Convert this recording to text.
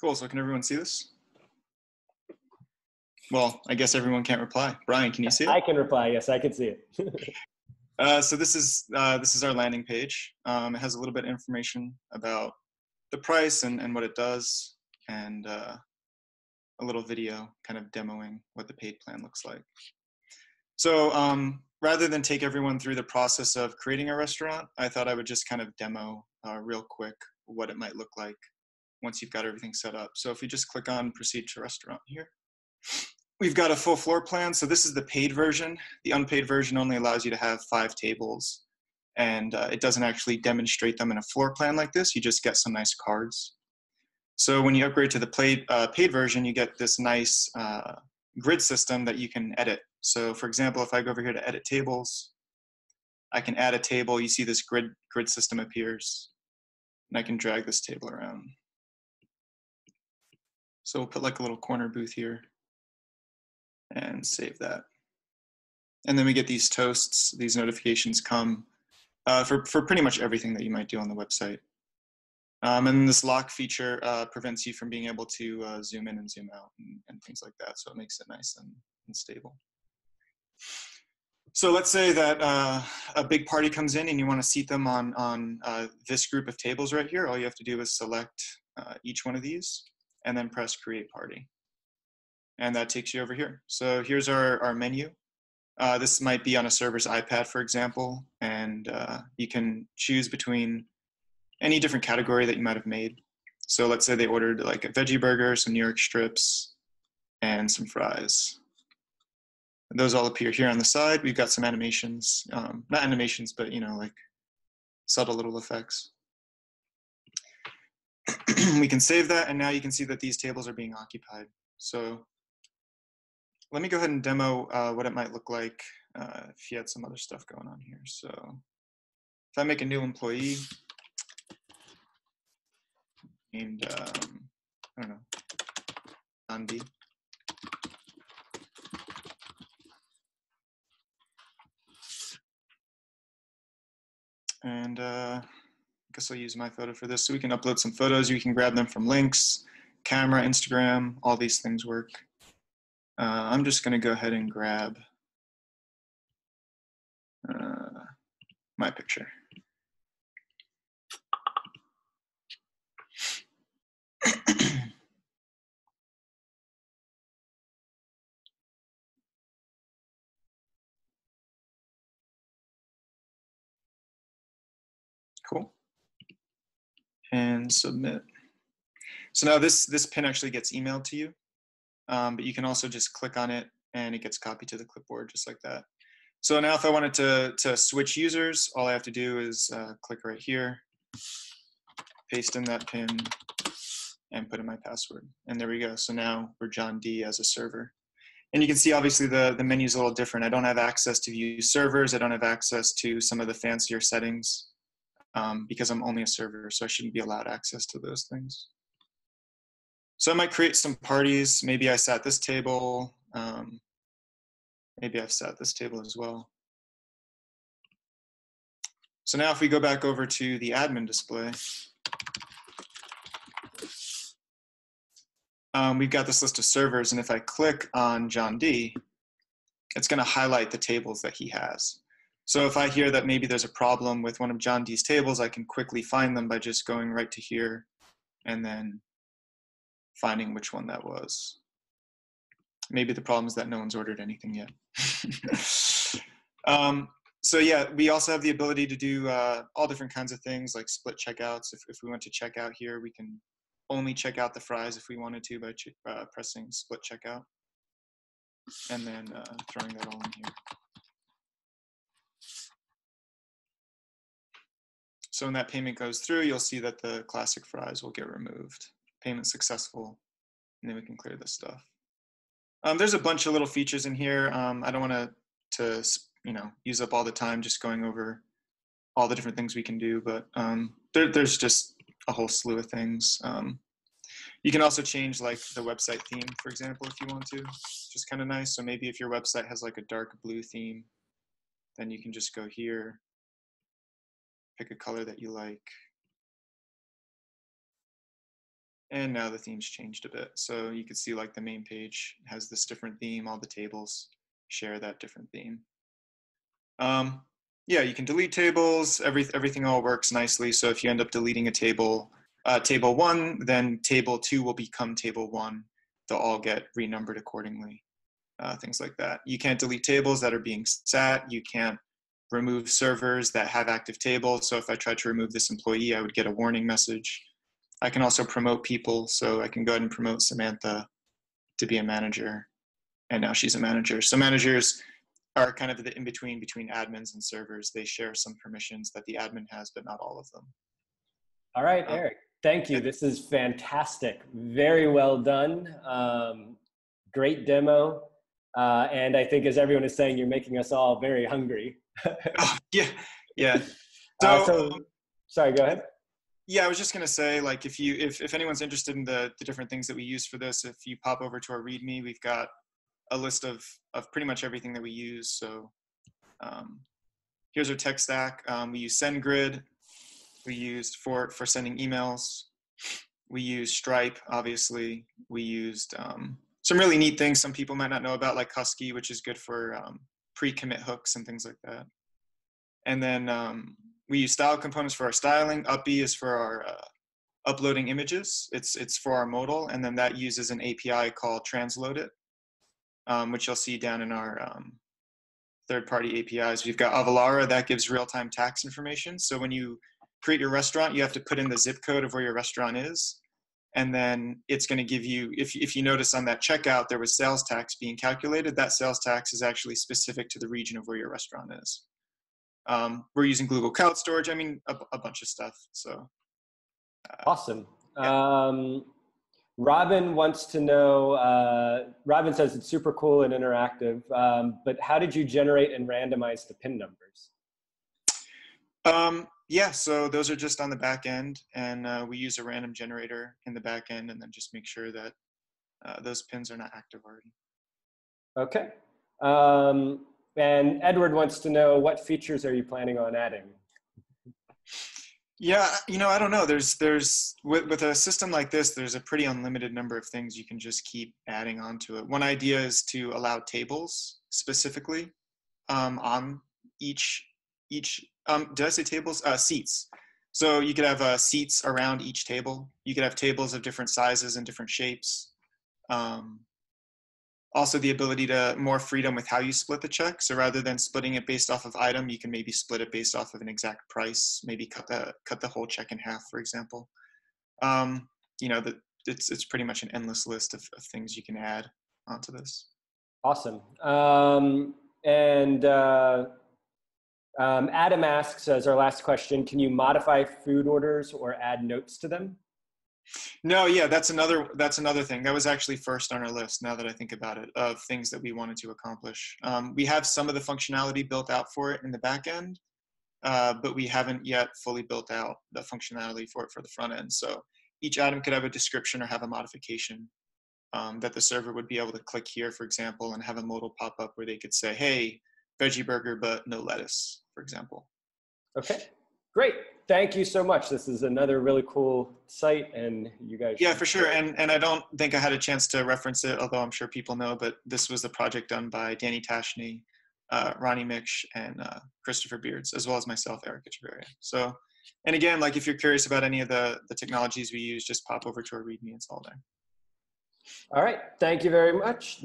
Cool, so can everyone see this? Well, I guess everyone can't reply. Brian, can you see it? I can reply, yes, I can see it. So this is our landing page. It has a little bit of information about the price and what it does, and a little video kind of demoing what the paid plan looks like. So rather than take everyone through the process of creating a restaurant, I thought I would just kind of demo real quick what it might look like once you've got everything set up. So if we just click on Proceed to Restaurant here, we've got a full floor plan. So this is the paid version. The unpaid version only allows you to have 5 tables, and it doesn't actually demonstrate them in a floor plan like this. You just get some nice cards. So when you upgrade to the paid version, you get this nice grid system that you can edit. So for example, if I go over here to edit tables, I can add a table. You see this grid system appears, and I can drag this table around. So we'll put like a little corner booth here and save that. And then we get these toasts. These notifications come for pretty much everything that you might do on the website. And this lock feature prevents you from being able to zoom in and zoom out and things like that. So it makes it nice and stable. So let's say that a big party comes in and you want to seat them on this group of tables right here. All you have to do is select each one of these and then press Create Party. And that takes you over here. So here's our menu. This might be on a server's iPad, for example, and you can choose between any different category that you might have made. So let's say they ordered like a veggie burger, some New York strips, and some fries. And those all appear here on the side. We've got some animations, not animations, but like subtle little effects. We can save that, and now you can see that these tables are being occupied. So let me go ahead and demo what it might look like if you had some other stuff going on here. So if I make a new employee named, I don't know, Andy. And I guess I'll use my photo for this. So we can upload some photos. You can grab them from links, camera, Instagram, all these things work. I'm just going to go ahead and grab my picture. Cool. And submit. So now this pin actually gets emailed to you, but you can also just click on it and it gets copied to the clipboard just like that. So now if I wanted to switch users, all I have to do is click right here, paste in that pin, and put in my password. And there we go. So now we're John D as a server. And you can see obviously the menu is a little different. I don't have access to view servers. I don't have access to some of the fancier settings because I'm only a server, so I shouldn't be allowed access to those things. So I might create some parties. Maybe I sat this table. Maybe I've sat this table as well. So now if we go back over to the admin display, we've got this list of servers, and if I click on John D, it's going to highlight the tables that he has. So if I hear that maybe there's a problem with one of John D's tables, I can quickly find them by just going right to here and then finding which one that was. Maybe the problem is that no one's ordered anything yet. So yeah, we also have the ability to do all different kinds of things like split checkouts. If we want to check out here, we can only check out the fries if we wanted to by pressing split checkout and then throwing that all in here. So when that payment goes through, you'll see that the classic fries will get removed. Payment successful, and then we can clear this stuff. There's a bunch of little features in here. I don't want to use up all the time just going over all the different things we can do, but there's just a whole slew of things. You can also change like the website theme, for example, if you want to, which is kind of nice. So maybe if your website has like a dark blue theme, then you can just go here, pick a color that you like, And now the theme's changed a bit. So you can see like the main page has this different theme. All the tables share that different theme. Yeah, you can delete tables. Everything all works nicely. So if you end up deleting a table, table 1, then table 2 will become table 1. They'll all get renumbered accordingly. Things like that. You can't delete tables that are being sat. You can't remove servers that have active tables. So if I tried to remove this employee, I would get a warning message. I can also promote people. So I can go ahead and promote Samantha to be a manager. And now she's a manager. So managers are kind of the in-between between admins and servers. They share some permissions that the admin has, but not all of them. All right, Eric, thank you. This is fantastic. Very well done. Great demo. And I think, as everyone is saying, you're making us all very hungry. Oh, yeah, yeah. So sorry, go ahead. Yeah, I was just gonna say, like, if anyone's interested in the different things that we use for this, if you pop over to our README, we've got a list of pretty much everything that we use. So here's our tech stack. We use SendGrid. We used for sending emails. We use Stripe, obviously. We used some really neat things some people might not know about, like Husky, which is good for pre-commit hooks and things like that. And then we use style components for our styling. Upbe is for our uploading images. It's for our modal, and then that uses an API called Transload It, which you'll see down in our third-party APIs. We've got Avalara that gives real-time tax information. So when you create your restaurant, you have to put in the zip code of where your restaurant is, and then it's going to give you, if you notice on that checkout, there was sales tax being calculated. That sales tax is actually specific to the region of where your restaurant is. We're using Google Cloud Storage. I mean, a bunch of stuff. So awesome. Yeah. Robin wants to know, Robin says it's super cool and interactive, but how did you generate and randomize the PIN numbers? Yeah, so those are just on the back end, and we use a random generator in the back end, and then just make sure that those pins are not active already. Okay. And Edward wants to know, what features are you planning on adding? Yeah, I don't know. There's with a system like this, there's a pretty unlimited number of things you can just keep adding onto it. One idea is to allow tables specifically on each. Did I say tables? Seats. So you could have seats around each table. You could have tables of different sizes and different shapes. Also, the ability to more freedom with how you split the check. So rather than splitting it based off of item, you can maybe split it based off of an exact price. Maybe cut the whole check in half, for example. It's pretty much an endless list of things you can add onto this. Awesome. Adam asks, as our last question, can you modify food orders or add notes to them? No, yeah, that's another thing. That was actually first on our list, now that I think about it, of things that we wanted to accomplish. We have some of the functionality built out for it in the back end, but we haven't yet fully built out the functionality for it for the front end. So each item could have a description or have a modification that the server would be able to click here, for example, and have a modal pop up where they could say, hey, veggie burger, but no lettuce, for example. Okay, great. Thank you so much. This is another really cool site, and you guys. Yeah, for sure. And I don't think I had a chance to reference it, although I'm sure people know, but this was the project done by Danny Tashney, Ronnie Miksch, and Christopher Beards, as well as myself, Eric Echeverria. So, and again, like if you're curious about any of the technologies we use, just pop over to our README, it's all there. All right, thank you very much.